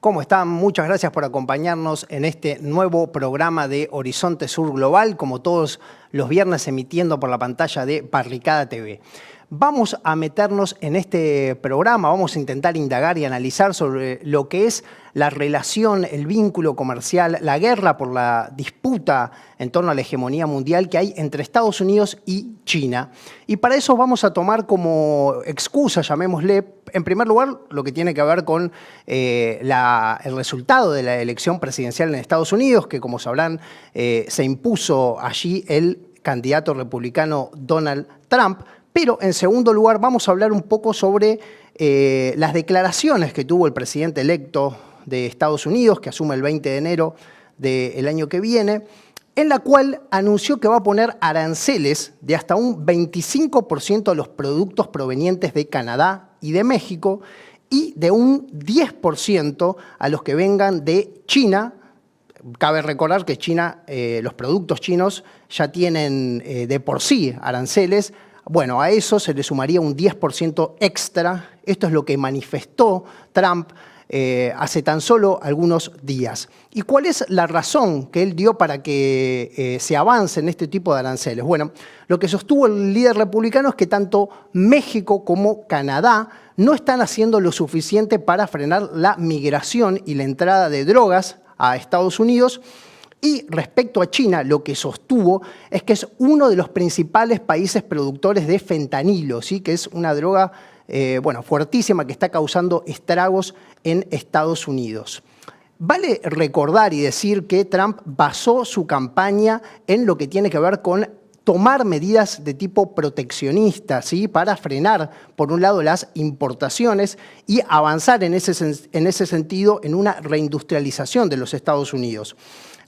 ¿Cómo están? Muchas gracias por acompañarnos en este nuevo programa de Horizonte Sur Global, como todos los viernes emitiendo por la pantalla de Barricada TV. Vamos a meternos en este programa, vamos a intentar indagar y analizar sobre lo que es la relación, el vínculo comercial, la guerra por la disputa en torno a la hegemonía mundial que hay entre Estados Unidos y China. Y para eso vamos a tomar como excusa, llamémosle, en primer lugar, lo que tiene que ver con el resultado de la elección presidencial en Estados Unidos, que como sabrán se impuso allí el candidato republicano Donald Trump. Pero, en segundo lugar, vamos a hablar un poco sobre las declaraciones que tuvo el presidente electo de Estados Unidos, que asume el 20 de enero del año que viene, en la cual anunció que va a poner aranceles de hasta un 25% a los productos provenientes de Canadá y de México y de un 10% a los que vengan de China. Cabe recordar que China, los productos chinos ya tienen de por sí aranceles. Bueno, a eso se le sumaría un 10% extra. Esto es lo que manifestó Trump hace tan solo algunos días. ¿Y cuál es la razón que él dio para que se avance en este tipo de aranceles? Bueno, lo que sostuvo el líder republicano es que tanto México como Canadá no están haciendo lo suficiente para frenar la migración y la entrada de drogas a Estados Unidos. Y respecto a China, lo que sostuvo es que es uno de los principales países productores de fentanilo, ¿sí? Que es una droga fuertísima que está causando estragos en Estados Unidos. Vale recordar y decir que Trump basó su campaña en lo que tiene que ver con tomar medidas de tipo proteccionista, ¿sí? Para frenar, por un lado, las importaciones y avanzar en ese sentido en una reindustrialización de los Estados Unidos.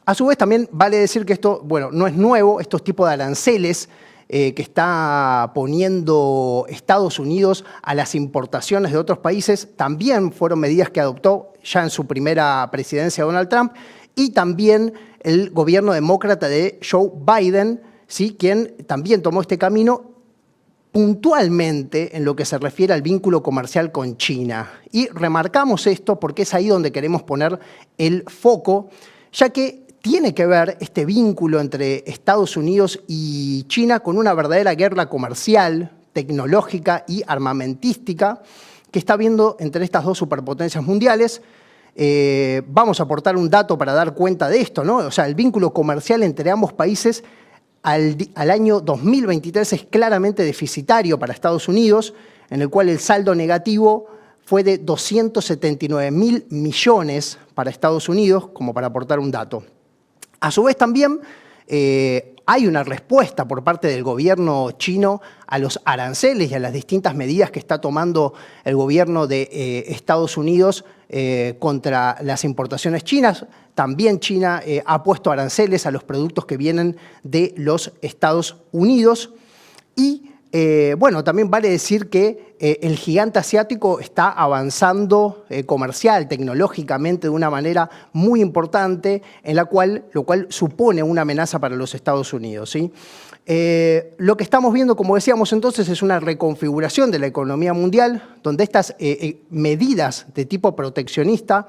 A su vez, también vale decir que esto, no es nuevo, estos tipos de aranceles que está poniendo Estados Unidos a las importaciones de otros países también fueron medidas que adoptó ya en su primera presidencia Donald Trump y también el gobierno demócrata de Joe Biden, ¿sí? Quien también tomó este camino puntualmente en lo que se refiere al vínculo comercial con China. Y remarcamos esto porque es ahí donde queremos poner el foco, ya que tiene que ver este vínculo entre Estados Unidos y China con una verdadera guerra comercial, tecnológica y armamentística que está habiendo entre estas dos superpotencias mundiales. Vamos a aportar un dato para dar cuenta de esto, ¿no? O sea, el vínculo comercial entre ambos países al año 2023 es claramente deficitario para Estados Unidos, en el cual el saldo negativo fue de 279.000 millones para Estados Unidos, como para aportar un dato. A su vez también hay una respuesta por parte del gobierno chino a los aranceles y a las distintas medidas que está tomando el gobierno de Estados Unidos contra las importaciones chinas. También China ha puesto aranceles a los productos que vienen de los Estados Unidos. Y también vale decir que el gigante asiático está avanzando comercial, tecnológicamente de una manera muy importante, lo cual supone una amenaza para los Estados Unidos, ¿sí? Lo que estamos viendo, como decíamos entonces, es una reconfiguración de la economía mundial, donde estas medidas de tipo proteccionista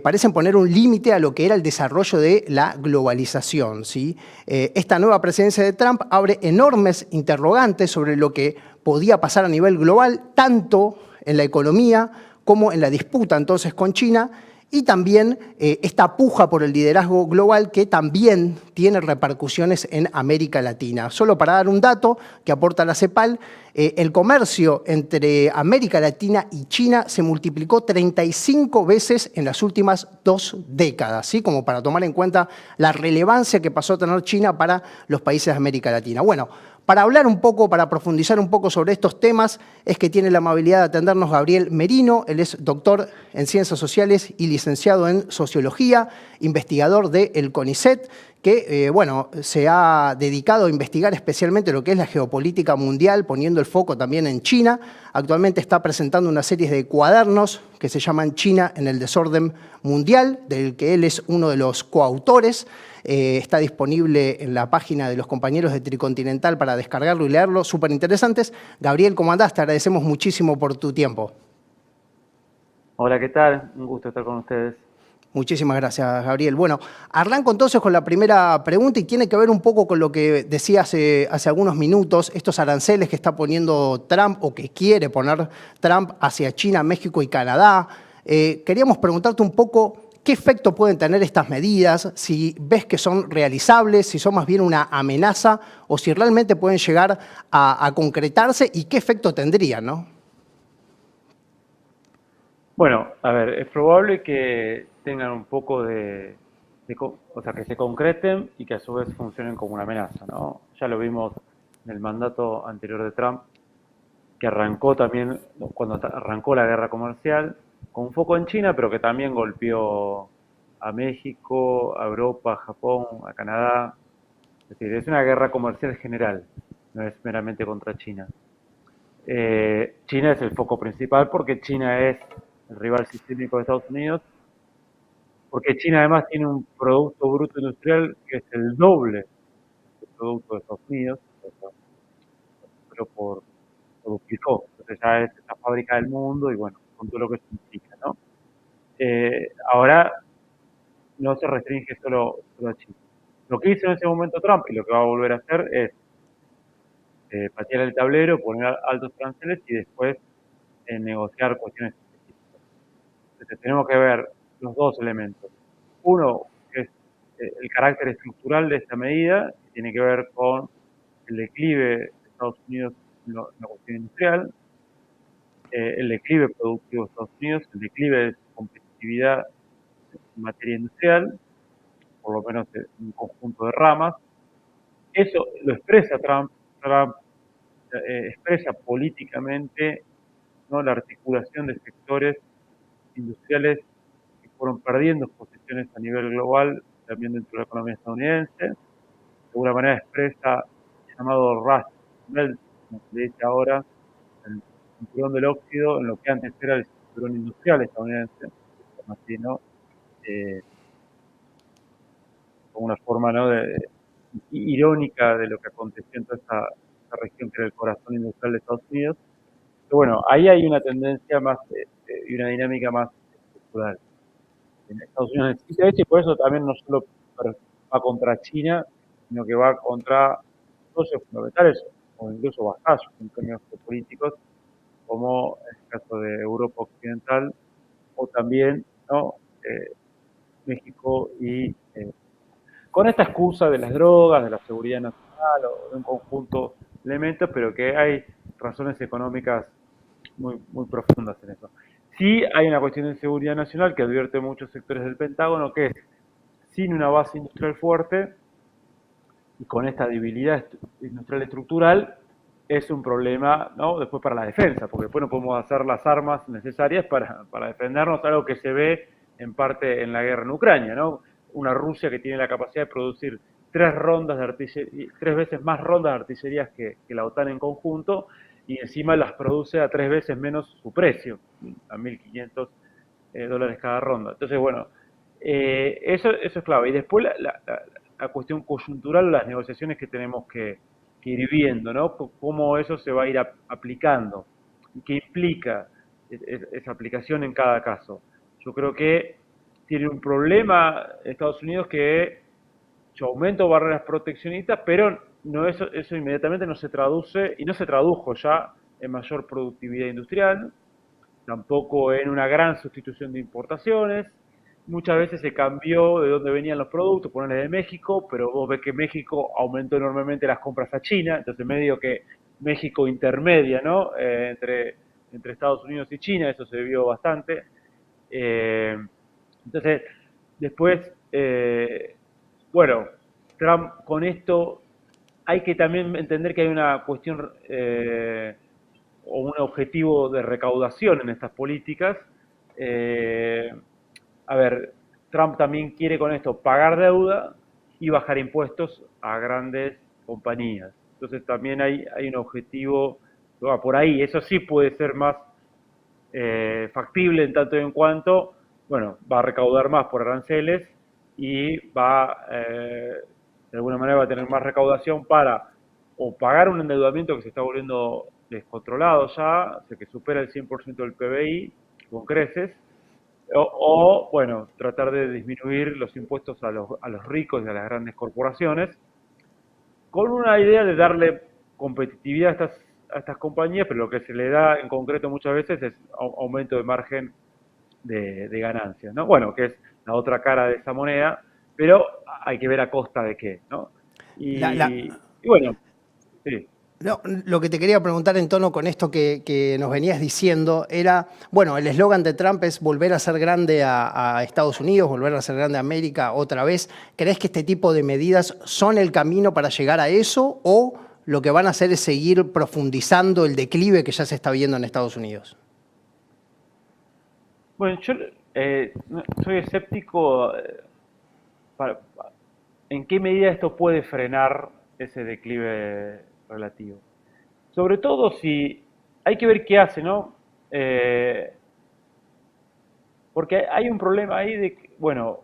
parecen poner un límite a lo que era el desarrollo de la globalización, ¿sí? Esta nueva presidencia de Trump abre enormes interrogantes sobre lo que podía pasar a nivel global, tanto en la economía como en la disputa entonces con China, y también esta puja por el liderazgo global que también tiene repercusiones en América Latina. Solo para dar un dato que aporta la CEPAL, el comercio entre América Latina y China se multiplicó 35 veces en las últimas 2 décadas, ¿sí? Como para tomar en cuenta la relevancia que pasó a tener China para los países de América Latina. Bueno, para hablar un poco, para profundizar un poco sobre estos temas, es que tiene la amabilidad de atendernos Gabriel Merino. Él es doctor en Ciencias Sociales y licenciado en Sociología, investigador del CONICET, que se ha dedicado a investigar especialmente lo que es la geopolítica mundial, poniendo el foco también en China. Actualmente está presentando una serie de cuadernos que se llaman China en el desorden mundial, del que él es uno de los coautores. Está disponible en la página de los compañeros de Tricontinental para descargarlo y leerlo, súper interesantes. Gabriel, ¿cómo andás? Te agradecemos muchísimo por tu tiempo. Hola, ¿qué tal? Un gusto estar con ustedes. Muchísimas gracias, Gabriel. Bueno, arranco entonces con la primera pregunta y tiene que ver un poco con lo que decía hace algunos minutos, estos aranceles que está poniendo Trump o que quiere poner Trump hacia China, México y Canadá. Queríamos preguntarte un poco qué efecto pueden tener estas medidas, si ves que son realizables, si son más bien una amenaza o si realmente pueden llegar a concretarse y qué efecto tendrían, ¿no? Bueno, a ver, es probable que tengan un poco o sea, que se concreten y que a su vez funcionen como una amenaza, ¿no? Ya lo vimos en el mandato anterior de Trump, que arrancó también, cuando arrancó la guerra comercial, con un foco en China, pero que también golpeó a México, a Europa, a Japón, a Canadá. Es decir, es una guerra comercial general, no es meramente contra China. China es el foco principal porque China es el rival sistémico de Estados Unidos, porque China además tiene un Producto Bruto Industrial que es el doble del Producto de Estados Unidos, o sea, pero lo duplicó. Entonces ya es la fábrica del mundo y bueno, con todo lo que eso implica, ¿no? Ahora no se restringe solo a China. Lo que hizo en ese momento Trump y lo que va a volver a hacer es patear el tablero, poner altos aranceles y después negociar cuestiones específicas. Entonces tenemos que ver los dos elementos. Uno, que es el carácter estructural de esta medida, que tiene que ver con el declive de Estados Unidos en la cuestión industrial, el declive productivo de Estados Unidos, el declive de su competitividad en materia industrial, por lo menos en un conjunto de ramas. Eso lo expresa Trump. Trump expresa políticamente, ¿no?, la articulación de sectores industriales que fueron perdiendo posiciones a nivel global, también dentro de la economía estadounidense. De alguna manera expresa el llamado Rust Belt, como se le dice ahora, el cinturón del óxido, en lo que antes era el cinturón industrial estadounidense, así, ¿no? Eh, Como una forma, ¿no?, irónica de lo que aconteció en toda esta región que era el corazón industrial de Estados Unidos. Pero bueno, ahí hay una tendencia más y una dinámica más estructural. En Estados Unidos necesita eso y por eso también no solo va contra China, sino que va contra socios fundamentales o incluso vasallos en términos geopolíticos, como en el caso de Europa Occidental o también, ¿no?, México y con esta excusa de las drogas, de la seguridad nacional o de un conjunto de elementos, pero que hay razones económicas muy profundas en eso. Sí hay una cuestión de seguridad nacional que advierte muchos sectores del Pentágono, que es sin una base industrial fuerte y con esta debilidad industrial estructural, es un problema, ¿no?, después para la defensa, porque después no podemos hacer las armas necesarias para defendernos, algo que se ve en parte en la guerra en Ucrania, ¿no? Una Rusia que tiene la capacidad de producir tres veces más rondas de artillerías que la OTAN en conjunto, y encima las produce a 3 veces menos su precio, a 1.500 dólares cada ronda. Entonces, bueno, eso es clave. Y después la cuestión coyuntural, las negociaciones que tenemos que ir viendo, ¿no? Cómo eso se va a ir aplicando y qué implica esa aplicación en cada caso. Yo creo que tiene un problema Estados Unidos que yo aumento barreras proteccionistas, pero no eso inmediatamente no se traduce y no se tradujo ya en mayor productividad industrial, tampoco en una gran sustitución de importaciones. Muchas veces se cambió de dónde venían los productos, ponerle de México, pero vos ves que México aumentó enormemente las compras a China, entonces medio que México intermedia, ¿no?, entre Estados Unidos y China, eso se vio bastante. Eh, entonces, después, bueno, Trump con esto hay que también entender que hay una cuestión o un objetivo de recaudación en estas políticas. Eh, a ver, Trump también quiere con esto pagar deuda y bajar impuestos a grandes compañías. Entonces también hay un objetivo por ahí. Eso sí puede ser más factible en tanto y en cuanto, bueno, va a recaudar más por aranceles y de alguna manera va a tener más recaudación para o pagar un endeudamiento que se está volviendo descontrolado ya, o sea, que supera el 100% del PBI con creces, Bueno, tratar de disminuir los impuestos a los ricos y a las grandes corporaciones, con una idea de darle competitividad a estas compañías, pero lo que se le da en concreto muchas veces es aumento de margen de ganancias, ¿no? Bueno, que es la otra cara de esa moneda, pero hay que ver a costa de qué, ¿no? La, Y, la, y bueno, sí. No, lo que te quería preguntar en tono con esto que nos venías diciendo era, bueno, el eslogan de Trump es volver a ser grande a Estados Unidos, volver a ser grande a América otra vez. ¿Crees que este tipo de medidas son el camino para llegar a eso o lo que van a hacer es seguir profundizando el declive que ya se está viendo en Estados Unidos? Bueno, yo soy escéptico para- en qué medida esto puede frenar ese declive relativo. Sobre todo si hay que ver qué hace, ¿no? Eh, Porque hay un problema ahí de que, bueno,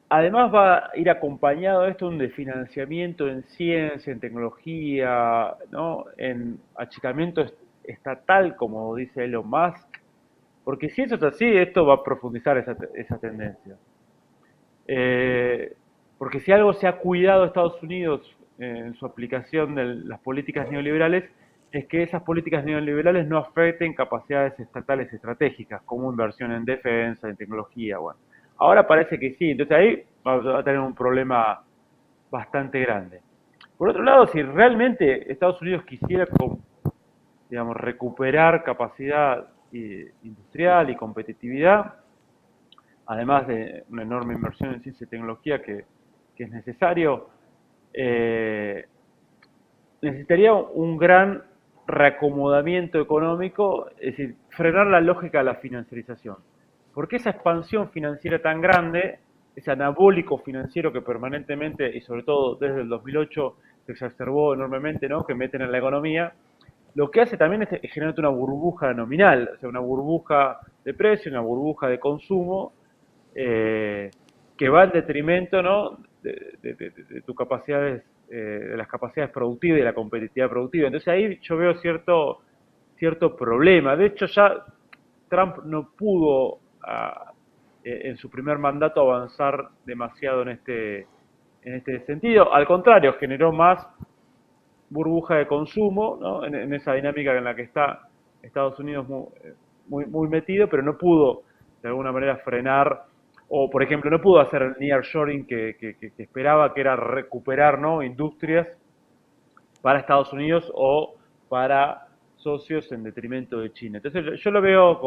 además va a ir acompañado de esto de financiamiento en ciencia, en tecnología, ¿no? En achicamiento estatal, como dice Elon Musk. Porque si eso es así, esto va a profundizar esa tendencia. Eh, Porque si algo se ha cuidado Estados Unidos en su aplicación de las políticas neoliberales, es que esas políticas neoliberales no afecten capacidades estatales estratégicas, como inversión en defensa, en tecnología. Bueno, ahora parece que sí, entonces ahí va a tener un problema bastante grande. Por otro lado, si realmente Estados Unidos quisiera, digamos, recuperar capacidad industrial y competitividad, además de una enorme inversión en ciencia y tecnología que es necesario, eh, necesitaría un gran reacomodamiento económico, es decir, frenar la lógica de la financiarización. Porque esa expansión financiera tan grande, ese anabólico financiero que permanentemente, y sobre todo desde el 2008, se exacerbó enormemente, ¿no? Que meten en la economía, lo que hace también es generar una burbuja nominal, o sea, una burbuja de precio, una burbuja de consumo, eh, que va en detrimento, ¿no? De tus capacidades, de las capacidades productivas y de la competitividad productiva. Entonces ahí yo veo cierto problema. De hecho, ya Trump no pudo en su primer mandato avanzar demasiado en este sentido. Al contrario, generó más burbuja de consumo, ¿no? En esa dinámica en la que está Estados Unidos muy metido, pero no pudo de alguna manera frenar, o por ejemplo, no pudo hacer el nearshoring que esperaba, que era recuperar, ¿no? Industrias para Estados Unidos o para socios en detrimento de China. Entonces yo lo veo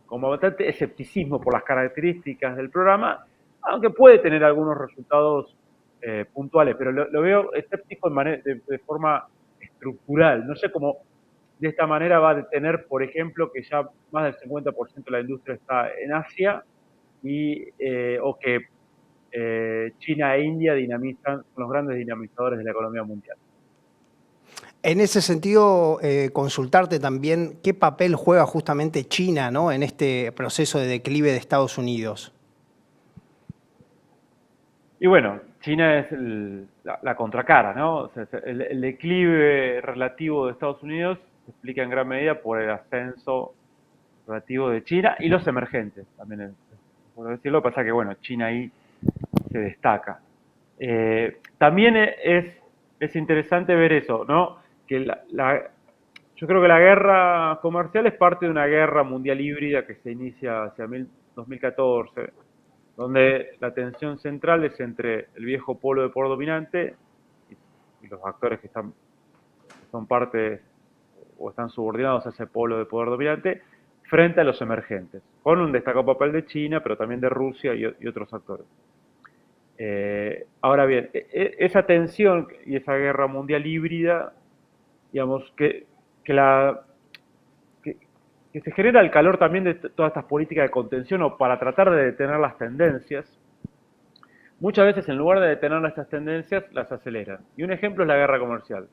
como bastante escepticismo por las características del programa, aunque puede tener algunos resultados puntuales, pero lo veo escéptico de forma estructural. No sé cómo de esta manera va a detener, por ejemplo, que ya más del 50% de la industria está en Asia o que China e India dinamizan, son los grandes dinamizadores de la economía mundial. En ese sentido, consultarte también qué papel juega justamente China, ¿no? En este proceso de declive de Estados Unidos. Y bueno, China es la contracara, ¿no? O sea, el declive relativo de Estados Unidos se explica en gran medida por el ascenso relativo de China y los emergentes, también por decirlo, pasa que, bueno, China ahí se destaca. También es interesante ver eso, ¿no? Que yo creo que la guerra comercial es parte de una guerra mundial híbrida que se inicia hacia 2014, donde la tensión central es entre el viejo polo de poder dominante y los actores que son parte o están subordinados a ese polo de poder dominante, frente a los emergentes, con un destacado papel de China, pero también de Rusia y otros actores. Ahora bien, esa tensión y esa guerra mundial híbrida, digamos, que, la, que, que se genera el calor también de todas estas políticas de contención o para tratar de detener las tendencias, muchas veces en lugar de detener estas tendencias, las aceleran. Y un ejemplo es la guerra comercial.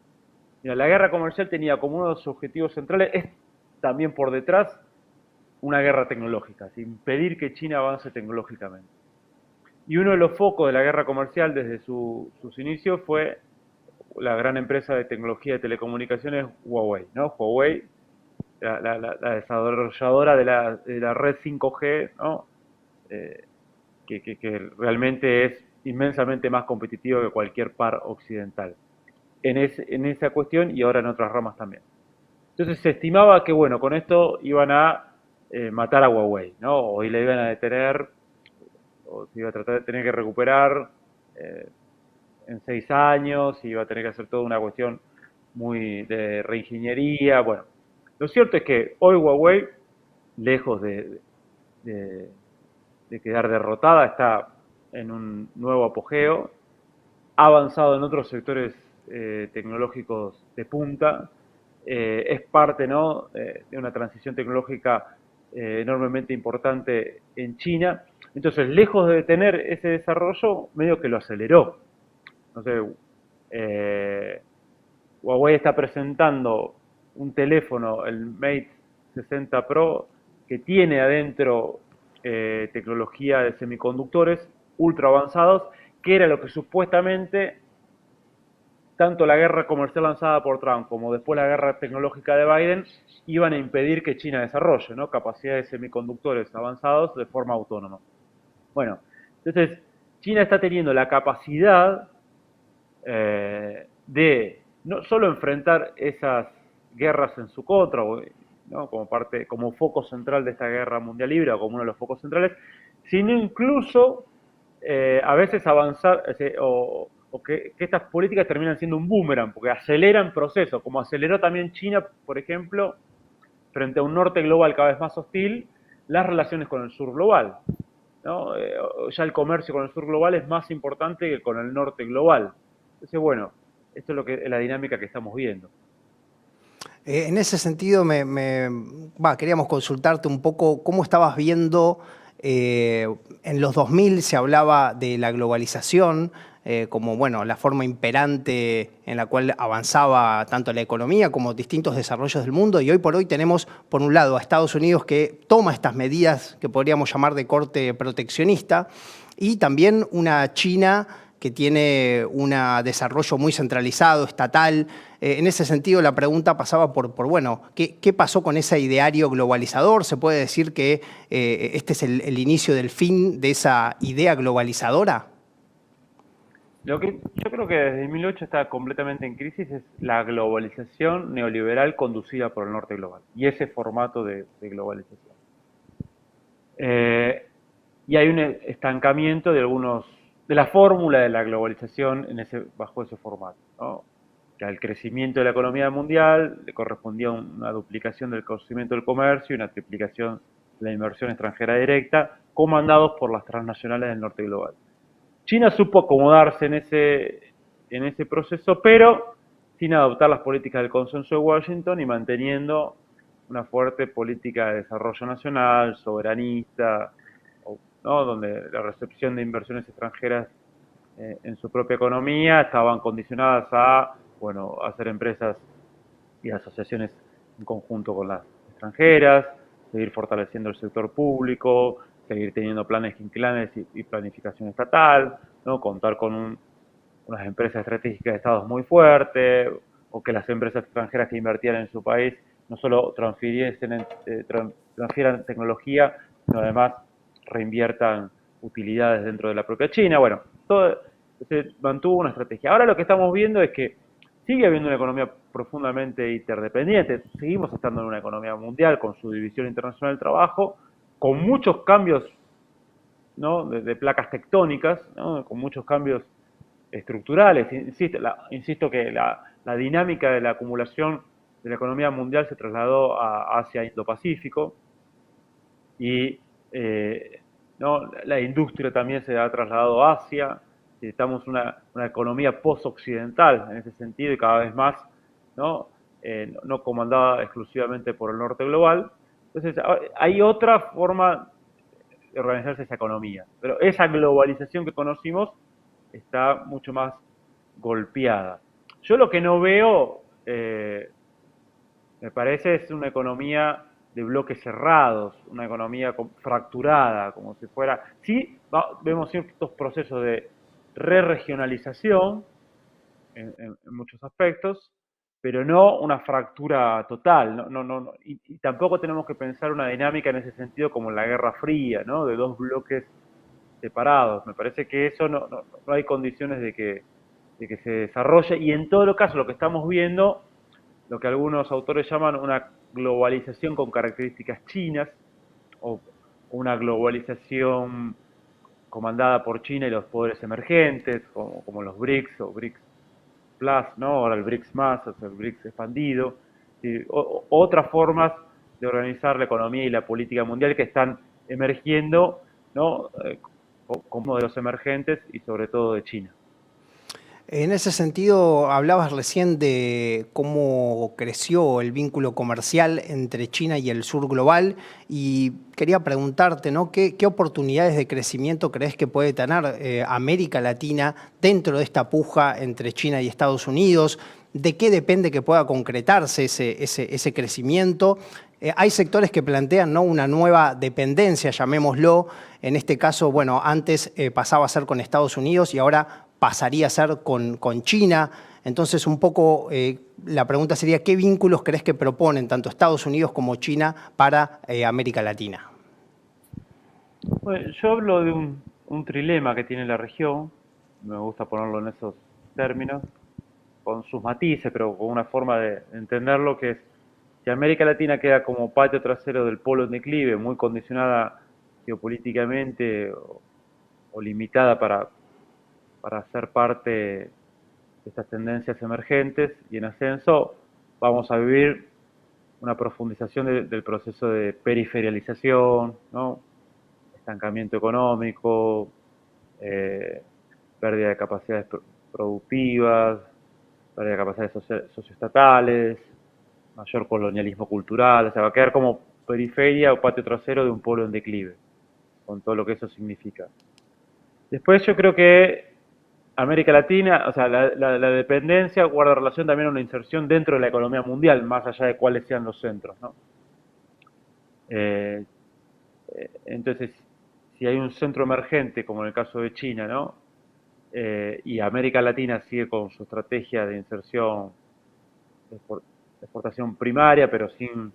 Mira, la guerra comercial tenía como uno de sus objetivos centrales, es también por detrás, una guerra tecnológica, impedir que China avance tecnológicamente. Y uno de los focos de la guerra comercial desde sus inicios fue la gran empresa de tecnología de telecomunicaciones Huawei, ¿no? Huawei la desarrolladora de la red 5G, ¿no? Que realmente es inmensamente más competitivo que cualquier par occidental en esa cuestión y ahora en otras ramas también. Entonces se estimaba que, bueno, con esto iban a matar a Huawei, ¿no? O la iban a detener, o se iba a tratar de tener que recuperar eh, en 6 años, y iba a tener que hacer toda una cuestión muy de reingeniería. Bueno, lo cierto es que hoy Huawei, lejos de, de quedar derrotada, está en un nuevo apogeo, ha avanzado en otros sectores tecnológicos de punta, es parte, ¿no? De una transición tecnológica enormemente importante en China. Entonces, lejos de detener ese desarrollo, medio que lo aceleró. No sé, Huawei está presentando un teléfono, el Mate 60 Pro, que tiene adentro tecnología de semiconductores ultra avanzados, que era lo que supuestamente tanto la guerra comercial lanzada por Trump como después la guerra tecnológica de Biden iban a impedir que China desarrolle, ¿no? Capacidades de semiconductores avanzados de forma autónoma. Bueno, entonces China está teniendo la capacidad de no solo enfrentar esas guerras en su contra, ¿no? Como parte, como foco central de esta guerra mundial libre o como uno de los focos centrales, sino incluso a veces avanzar o que estas políticas terminan siendo un boomerang, porque aceleran procesos, como aceleró también China, por ejemplo, frente a un norte global cada vez más hostil, las relaciones con el sur global, ¿no? Ya el comercio con el sur global es más importante que con el norte global. Entonces, bueno, esto es lo que es la dinámica que estamos viendo. En ese sentido, queríamos consultarte un poco cómo estabas viendo, en los 2000 se hablaba de la globalización como bueno, la forma imperante en la cual avanzaba tanto la economía como distintos desarrollos del mundo, y hoy por hoy tenemos, por un lado, a Estados Unidos que toma estas medidas que podríamos llamar de corte proteccionista, y también una China que tiene un desarrollo muy centralizado, estatal. En ese sentido, la pregunta pasaba bueno, ¿qué pasó con ese ideario globalizador? ¿Se puede decir que este es el inicio del fin de esa idea globalizadora? Lo que yo creo que desde 2008 está completamente en crisis es la globalización neoliberal conducida por el norte global y ese formato de globalización. Eh, y hay un estancamiento de de la fórmula de la globalización bajo ese formato, ¿no? Que al crecimiento de la economía mundial le correspondía una duplicación del crecimiento del comercio y una triplicación de la inversión extranjera directa, comandados por las transnacionales del norte global. China supo acomodarse en ese proceso, pero sin adoptar las políticas del consenso de Washington y manteniendo una fuerte política de desarrollo nacional, soberanista, ¿no? Donde la recepción de inversiones extranjeras en su propia economía estaban condicionadas a, bueno, hacer empresas y asociaciones en conjunto con las extranjeras, seguir fortaleciendo el sector público, seguir teniendo planes quinquenales y planificación estatal, ¿no? Contar con unas empresas estratégicas de estados muy fuertes, o que las empresas extranjeras que invertían en su país no solo transfieran tecnología, sino además reinviertan utilidades dentro de la propia China. Bueno, todo se mantuvo una estrategia. Ahora lo que estamos viendo es que sigue habiendo una economía profundamente interdependiente. Seguimos estando en una economía mundial con su división internacional del trabajo, con muchos cambios, ¿no? de placas tectónicas, ¿no? Con muchos cambios estructurales. Insisto que la dinámica de la acumulación de la economía mundial se trasladó a Asia-Indo-Pacífico y ¿no? La industria también se ha trasladado a Asia. Necesitamos una economía post-occidental en ese sentido y cada vez más, ¿no? No comandada exclusivamente por el norte global. Entonces, hay otra forma de organizarse esa economía, pero esa globalización que conocimos está mucho más golpeada. Yo lo que no veo, me parece, es una economía de bloques cerrados, una economía fracturada, como si fuera... Sí, vemos ciertos procesos de re-regionalización en muchos aspectos, pero no una fractura total, y tampoco tenemos que pensar una dinámica en ese sentido como en la Guerra Fría, ¿no? De dos bloques separados. Me parece que eso no hay condiciones de que se desarrolle, y en todo caso lo que estamos viendo, lo que algunos autores llaman una globalización con características chinas, o una globalización comandada por China y los poderes emergentes, como los BRICS o BRICS Plus, ¿no? Ahora el BRICS más, o sea, el BRICS expandido, y otras formas de organizar la economía y la política mundial que están emergiendo, ¿no? Como de los emergentes y sobre todo de China. En ese sentido, hablabas recién de cómo creció el vínculo comercial entre China y el sur global y quería preguntarte, ¿no? ¿Qué oportunidades de crecimiento crees que puede tener América Latina dentro de esta puja entre China y Estados Unidos? ¿De qué depende que pueda concretarse ese crecimiento? Hay sectores que plantean, ¿no?, una nueva dependencia, llamémoslo. En este caso, bueno, antes pasaba a ser con Estados Unidos y ahora pasaría a ser con China. Entonces, un poco la pregunta sería, ¿qué vínculos crees que proponen tanto Estados Unidos como China para América Latina? Bueno, yo hablo de un trilema que tiene la región, me gusta ponerlo en esos términos, con sus matices, pero con una forma de entenderlo, que es que América Latina queda como patio trasero del polo en declive, muy condicionada geopolíticamente o limitada para ser parte de estas tendencias emergentes y en ascenso, vamos a vivir una profundización del proceso de periferialización, ¿no? Estancamiento económico, eh, pérdida de capacidades productivas, pérdida de capacidades socioestatales, mayor colonialismo cultural, o sea, va a quedar como periferia o patio trasero de un pueblo en declive, con todo lo que eso significa. Después yo creo que América Latina, o sea, la dependencia guarda relación también a una inserción dentro de la economía mundial, más allá de cuáles sean los centros, ¿no? Eh, entonces, si hay un centro emergente, como en el caso de China, ¿no? Y América Latina sigue con su estrategia de inserción de exportación primaria, pero sin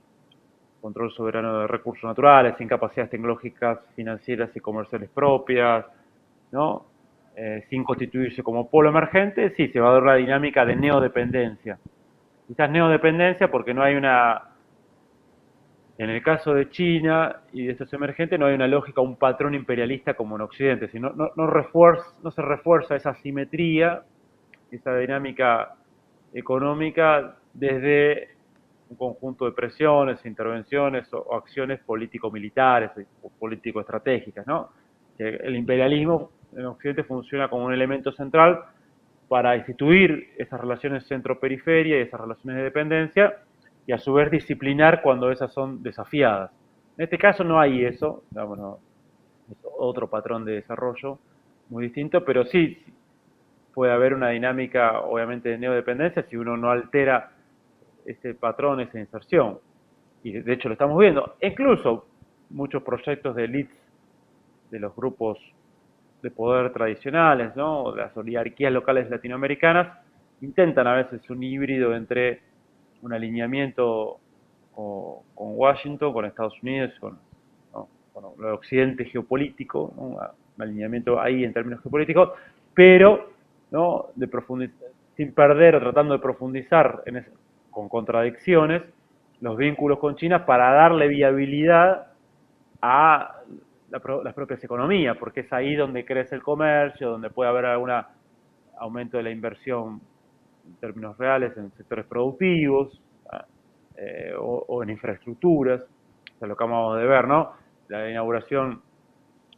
control soberano de recursos naturales, sin capacidades tecnológicas, financieras y comerciales propias, ¿no? Sin constituirse como polo emergente, sí, se va a dar una dinámica de neodependencia. Quizás neodependencia porque no hay una, en el caso de China y de estos emergentes, no hay una lógica, un patrón imperialista como en Occidente, sino no se refuerza esa simetría, esa dinámica económica desde un conjunto de presiones, intervenciones o acciones político-militares o político-estratégicas, ¿no? El imperialismo en Occidente funciona como un elemento central para instituir esas relaciones centro-periferia y esas relaciones de dependencia y a su vez disciplinar cuando esas son desafiadas. En este caso no hay eso, digamos, no, es otro patrón de desarrollo muy distinto, pero sí puede haber una dinámica obviamente de neodependencia si uno no altera ese patrón, esa inserción. Y de hecho lo estamos viendo. Incluso muchos proyectos de elites de los grupos de poder tradicionales, ¿no? Las oligarquías locales latinoamericanas, intentan a veces un híbrido entre un alineamiento con Washington, con Estados Unidos, ¿no? Con el occidente geopolítico, ¿no? Un alineamiento ahí en términos geopolíticos, pero ¿no? Sin perder o tratando de profundizar con contradicciones los vínculos con China para darle viabilidad a las propias economías, porque es ahí donde crece el comercio, donde puede haber algún aumento de la inversión en términos reales en sectores productivos o en infraestructuras. O sea, lo que acabamos de ver, ¿no? La inauguración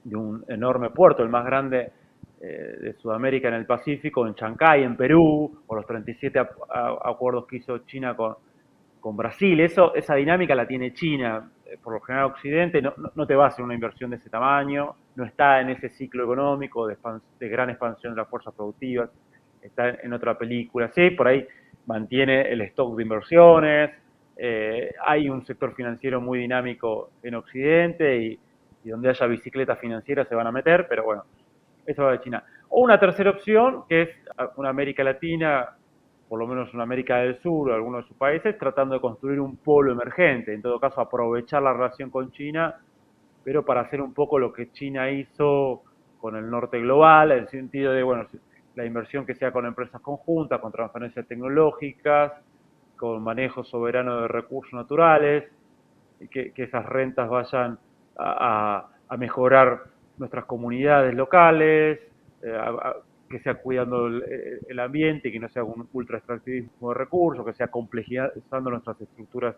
de un enorme puerto, el más grande de Sudamérica en el Pacífico, en Chancay, en Perú, o los 37 acuerdos que hizo China con Brasil. Esa dinámica la tiene China. Por lo general Occidente no te va a hacer una inversión de ese tamaño, no está en ese ciclo económico de gran expansión de las fuerzas productivas, está en otra película. Sí, por ahí mantiene el stock de inversiones, hay un sector financiero muy dinámico en Occidente y donde haya bicicletas financieras se van a meter, pero bueno, eso va de China. O una tercera opción, que es una América Latina por lo menos en América del Sur o algunos de sus países, tratando de construir un polo emergente, en todo caso aprovechar la relación con China, pero para hacer un poco lo que China hizo con el norte global, en el sentido de, bueno, la inversión que sea con empresas conjuntas, con transferencias tecnológicas, con manejo soberano de recursos naturales, y que esas rentas vayan a mejorar nuestras comunidades locales, que sea cuidando el ambiente, que no sea un ultra extractivismo de recursos, que sea complejizando nuestras estructuras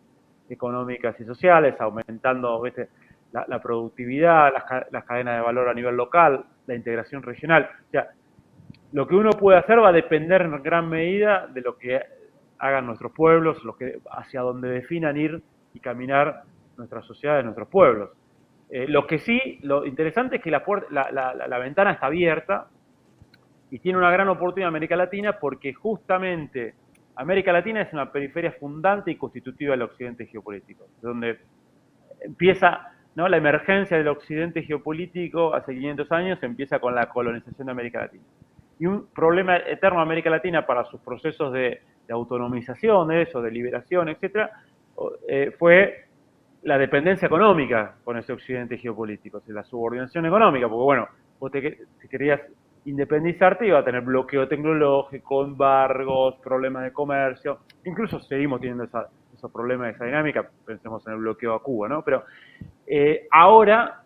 económicas y sociales, aumentando, ¿viste?, la productividad, las cadenas de valor a nivel local, la integración regional. O sea, lo que uno puede hacer va a depender en gran medida de lo que hagan nuestros pueblos, hacia donde definan ir y caminar nuestras sociedades, nuestros pueblos. Lo que sí, lo interesante es que la ventana está abierta y tiene una gran oportunidad en América Latina porque justamente América Latina es una periferia fundante y constitutiva del occidente geopolítico, donde empieza, ¿no?, la emergencia del occidente geopolítico hace 500 años, empieza con la colonización de América Latina. Y un problema eterno de América Latina para sus procesos de autonomización, de liberación, etcétera, fue la dependencia económica con ese occidente geopolítico, o sea, la subordinación económica, porque bueno, si querías independizarte iba a tener bloqueo tecnológico, embargos, problemas de comercio, incluso seguimos teniendo esos problemas, esa dinámica, pensemos en el bloqueo a Cuba, ¿no? Pero ahora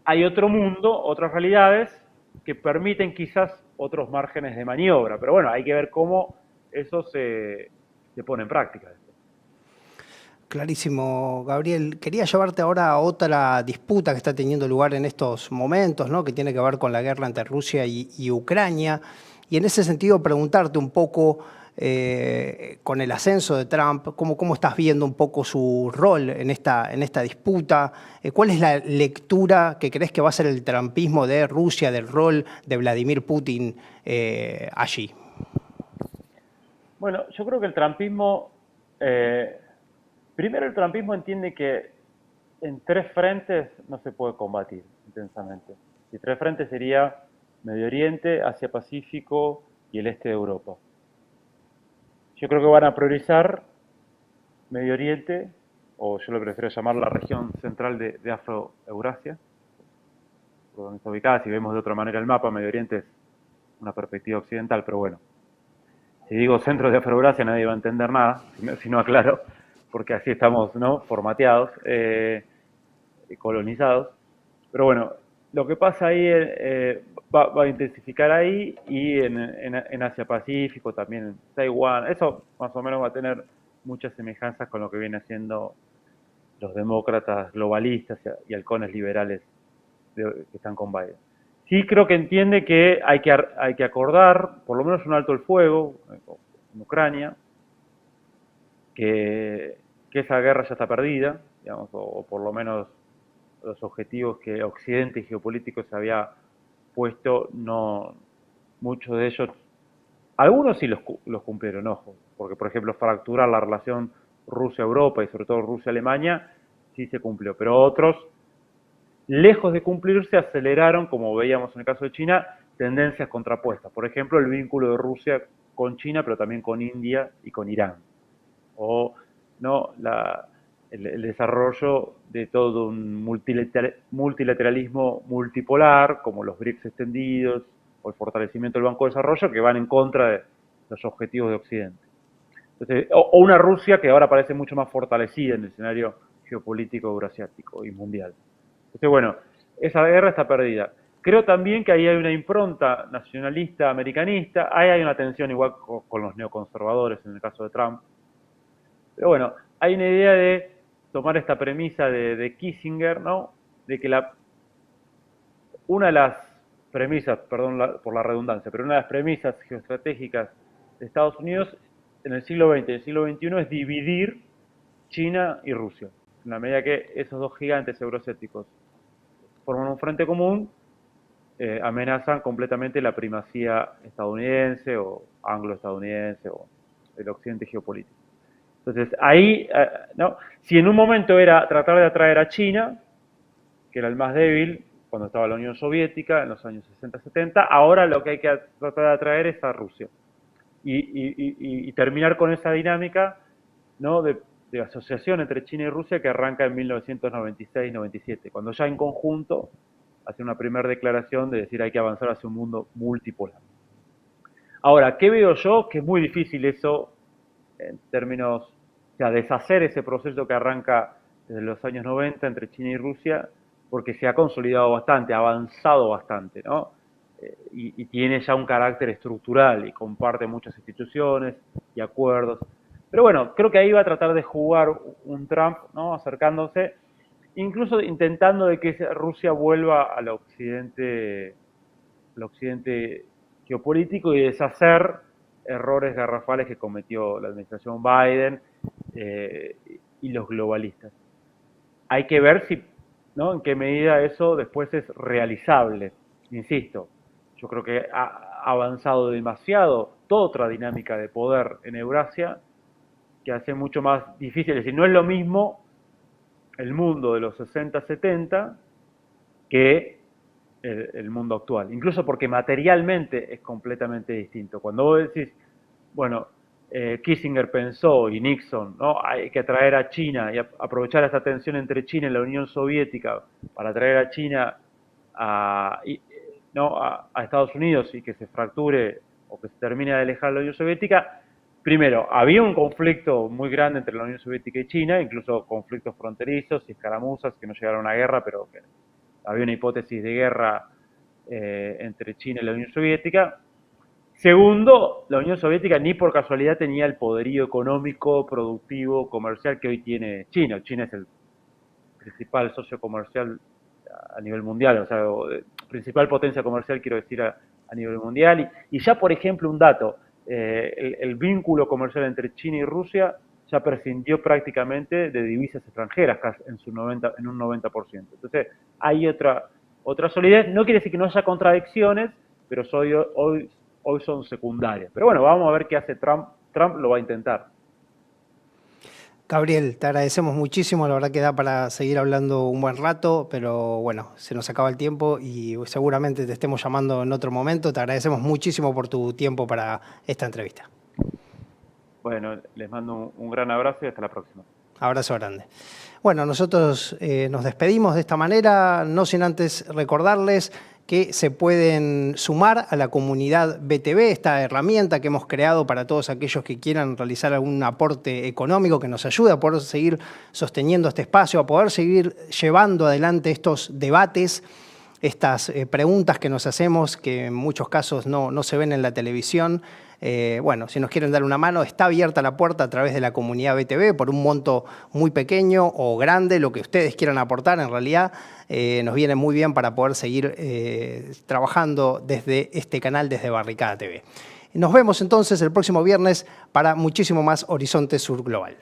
hay otro mundo, otras realidades que permiten quizás otros márgenes de maniobra, pero bueno, hay que ver cómo eso se pone en práctica. Clarísimo, Gabriel. Quería llevarte ahora a otra disputa que está teniendo lugar en estos momentos, ¿no?, que tiene que ver con la guerra entre Rusia y Ucrania. Y en ese sentido preguntarte un poco, con el ascenso de Trump, ¿cómo estás viendo un poco su rol en esta disputa? ¿Cuál es la lectura que crees que va a ser el trumpismo de Rusia, del rol de Vladimir Putin allí? Bueno, yo creo que el trumpismo, primero el trumpismo entiende que en tres frentes no se puede combatir intensamente. Y tres frentes sería Medio Oriente, Asia Pacífico y el este de Europa. Yo creo que van a priorizar Medio Oriente, o yo lo prefiero llamar la región central de Afro-Eurasia, por donde está ubicada. Si vemos de otra manera el mapa, Medio Oriente es una perspectiva occidental, pero bueno. Si digo centro de Afro-Eurasia nadie va a entender nada, si no aclaro, porque así estamos, ¿no?, formateados, colonizados. Pero bueno, lo que pasa ahí va a intensificar ahí, y en Asia Pacífico, también en Taiwán. Eso más o menos va a tener muchas semejanzas con lo que vienen haciendo los demócratas globalistas y halcones liberales que están con Biden. Sí creo que entiende que hay que acordar por lo menos un alto el fuego en Ucrania, que esa guerra ya está perdida, digamos, o por lo menos los objetivos que Occidente geopolítico se había puesto, no, muchos de ellos, algunos sí los cumplieron, ojo, porque por ejemplo fracturar la relación Rusia-Europa y sobre todo Rusia-Alemania sí se cumplió, pero otros, lejos de cumplirse, aceleraron, como veíamos en el caso de China, tendencias contrapuestas. Por ejemplo, el vínculo de Rusia con China, pero también con India y con Irán. O no el desarrollo de todo un multilateralismo multipolar, como los BRICS extendidos, o el fortalecimiento del Banco de Desarrollo, que van en contra de los objetivos de Occidente. Entonces, o una Rusia que ahora parece mucho más fortalecida en el escenario geopolítico eurasiático y mundial. Entonces, bueno, esa guerra está perdida. Creo también que ahí hay una impronta nacionalista, americanista, ahí hay una tensión igual con los neoconservadores en el caso de Trump. Pero bueno, hay una idea de tomar esta premisa de Kissinger, ¿no?, de que una de las premisas, perdón por la redundancia, pero una de las premisas geoestratégicas de Estados Unidos en el siglo XX y el siglo XXI es dividir China y Rusia. En la medida que esos dos gigantes euroasiáticos forman un frente común, amenazan completamente la primacía estadounidense o anglo-estadounidense o el occidente geopolítico. Entonces, ahí, ¿no?, si en un momento era tratar de atraer a China, que era el más débil cuando estaba la Unión Soviética en los años 60-70, ahora lo que hay que tratar de atraer es a Rusia. y terminar con esa dinámica, ¿no?, de asociación entre China y Rusia que arranca en 1996-97, cuando ya en conjunto hace una primera declaración de decir hay que avanzar hacia un mundo multipolar. Ahora, ¿qué veo yo? Que es muy difícil eso en términos, o sea, deshacer ese proceso que arranca desde los años 90 entre China y Rusia, porque se ha consolidado bastante, ha avanzado bastante, ¿no? Y tiene ya un carácter estructural y comparte muchas instituciones y acuerdos. Pero bueno, creo que ahí va a tratar de jugar un Trump, ¿no?, acercándose, incluso intentando de que Rusia vuelva al occidente geopolítico y deshacer errores garrafales que cometió la administración Biden y los globalistas. Hay que ver si, ¿no?, en qué medida eso después es realizable. Insisto, yo creo que ha avanzado demasiado toda otra dinámica de poder en Eurasia que hace mucho más difícil. Es decir, no es lo mismo el mundo de los 60-70 que el mundo actual, incluso porque materialmente es completamente distinto. Cuando vos decís, bueno, Kissinger pensó y Nixon, ¿no?, hay que traer a China y aprovechar esta tensión entre China y la Unión Soviética para traer a China ¿no?, a Estados Unidos y que se fracture o que se termine de alejar la Unión Soviética. Primero, había un conflicto muy grande entre la Unión Soviética y China, incluso conflictos fronterizos y escaramuzas que no llegaron a guerra, pero que había una hipótesis de guerra entre China y la Unión Soviética. Segundo, la Unión Soviética ni por casualidad tenía el poderío económico, productivo, comercial que hoy tiene China. China es el principal socio comercial a nivel mundial, o sea, principal potencia comercial, quiero decir, a nivel mundial. Y ya, por ejemplo, un dato, el vínculo comercial entre China y Rusia ya prescindió prácticamente de divisas extranjeras en un 90%. Entonces, hay otra solidez. No quiere decir que no haya contradicciones, pero hoy son secundarias. Pero bueno, vamos a ver qué hace Trump. Trump lo va a intentar. Gabriel, te agradecemos muchísimo, la verdad que da para seguir hablando un buen rato, pero bueno, se nos acaba el tiempo y seguramente te estemos llamando en otro momento. Te agradecemos muchísimo por tu tiempo para esta entrevista. Bueno, les mando un gran abrazo y hasta la próxima. Abrazo grande. Bueno, nosotros nos despedimos de esta manera, no sin antes recordarles que se pueden sumar a la comunidad BTV, esta herramienta que hemos creado para todos aquellos que quieran realizar algún aporte económico que nos ayude a poder seguir sosteniendo este espacio, a poder seguir llevando adelante estos debates, estas preguntas que nos hacemos, que en muchos casos no se ven en la televisión. Bueno, si nos quieren dar una mano, está abierta la puerta a través de la comunidad BTV por un monto muy pequeño o grande, lo que ustedes quieran aportar en realidad nos viene muy bien para poder seguir trabajando desde este canal, desde Barricada TV. Nos vemos entonces el próximo viernes para muchísimo más Horizonte Sur Global.